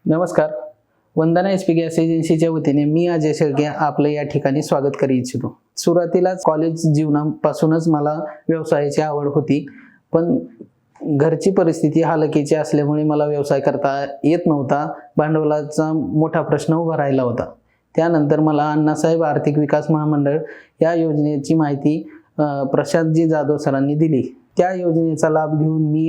नमस्कार. वंदना H P gas एजन्सीच्या वतीने मी अजय शेळके आपलं या ठिकाणी स्वागत करू इच्छितो. सुरुवातीलाच कॉलेज जीवनापासूनच मला व्यवसायाची आवड होती, पण घरची परिस्थिती हालाकीची असल्यामुळे मला व्यवसाय करता येत नव्हता. भांडवलाचा मोठा प्रश्न उभा राहिला होता. त्यानंतर मला अण्णासाहेब आर्थिक विकास महामंडळ या योजनेची माहिती प्रशांतजी जाधव सरांनी दिली. त्या योजनेचा लाभ घेऊन मी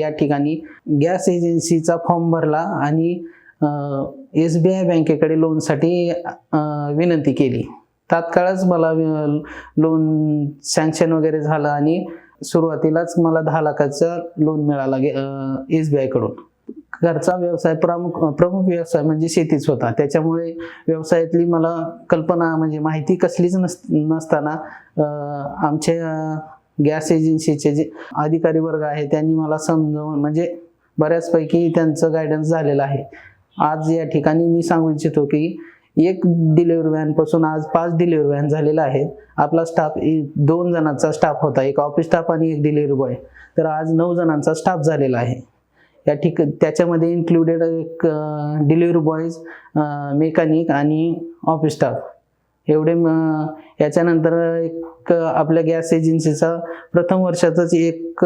या ठिकाणी गॅस एजन्सीचा फॉर्म भरला आणि SBI बँकेकडे लोनसाठी विनंती केली. तात्काळच मला लोन सँक्शन वगैरे झालं आणि सुरुवातीलाच मला 10 लाखाचा लोन मिळाला SBI कडून. घरचा व्यवसाय प्रमुख व्यवसाय म्हणजे शेतीच होता. त्याच्यामुळे व्यवसायातली मला कल्पना म्हणजे माहिती कसलीच नसताना आमच्या गॅस एजन्सीचे जे अधिकारी वर्ग आहे त्यांनी मला समजावून म्हणजे बऱ्याचपैकी त्यांचं गायडन्स झालेलं आहे. आज या ठिकाणी मी सांगू इच्छितो की 1 डिलिव्हरी व्हॅन पासून आज 5 डिलिव्हरी व्हॅन झालेला आहे. आपला स्टाफ 2 जणांचा स्टाफ होता, एक ऑफिस स्टाफ आणि एक डिलिव्हरी बॉय. तर आज 9 जणांचा स्टाफ झालेला आहे. त्याच्यामध्ये इन्क्लुडेड एक डिलिव्हरी बॉयज, मेकॅनिक आणि ऑफिस स्टाफ एवढे. याच्यानंतर एक आपल्या गॅस एजन्सीचा प्रथम वर्षातच 1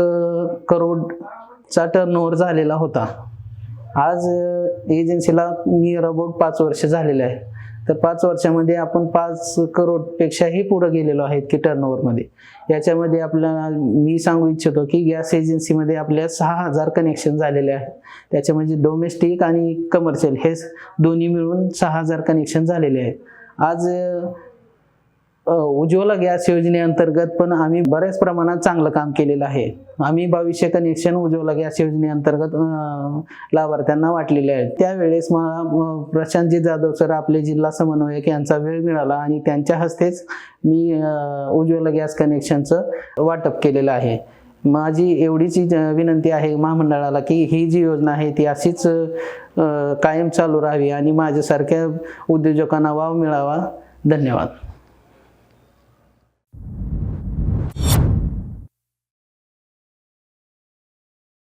करोडचा टर्नओव्हर झालेला होता. आज एजन्सीला नियर अबाउट 5 वर्ष झालेले आहे. तर 5 वर्षामध्ये आपण 5 करोडपेक्षाही पुढे गेलेलो आहेत की टर्नओव्हरमध्ये. याच्यामध्ये आपल्याला मी सांगू इच्छितो की गॅस एजन्सीमध्ये आपल्या 6000 कनेक्शन झालेले आहेत. त्याच्यामध्ये डोमेस्टिक आणि कमर्शियल हे दोन्ही मिळून 6000 कनेक्शन झालेले आहेत. आज उज्ज्वला गॅस योजनेअंतर्गत पण आम्ही बऱ्याच प्रमाणात चांगलं काम केलेलं आहे. आम्ही 2200 कनेक्शन उज्ज्वला गॅस योजनेअंतर्गत लाभार्थ्यांना वाटलेले आहेत. त्यावेळेस मला प्रशांतजी जाधव सर आपले जिल्हा समन्वयक यांचा वेळ मिळाला आणि त्यांच्या हस्तेच मी उज्ज्वला गॅस कनेक्शनचं वाटप केलेलं आहे. माझी एवढीच विनंती आहे महामंडळाला की ही जी योजना आहे ती अशीच कायम चालू राहावी आणि माझ्यासारख्या उद्योजकांना वाव मिळावा. धन्यवाद.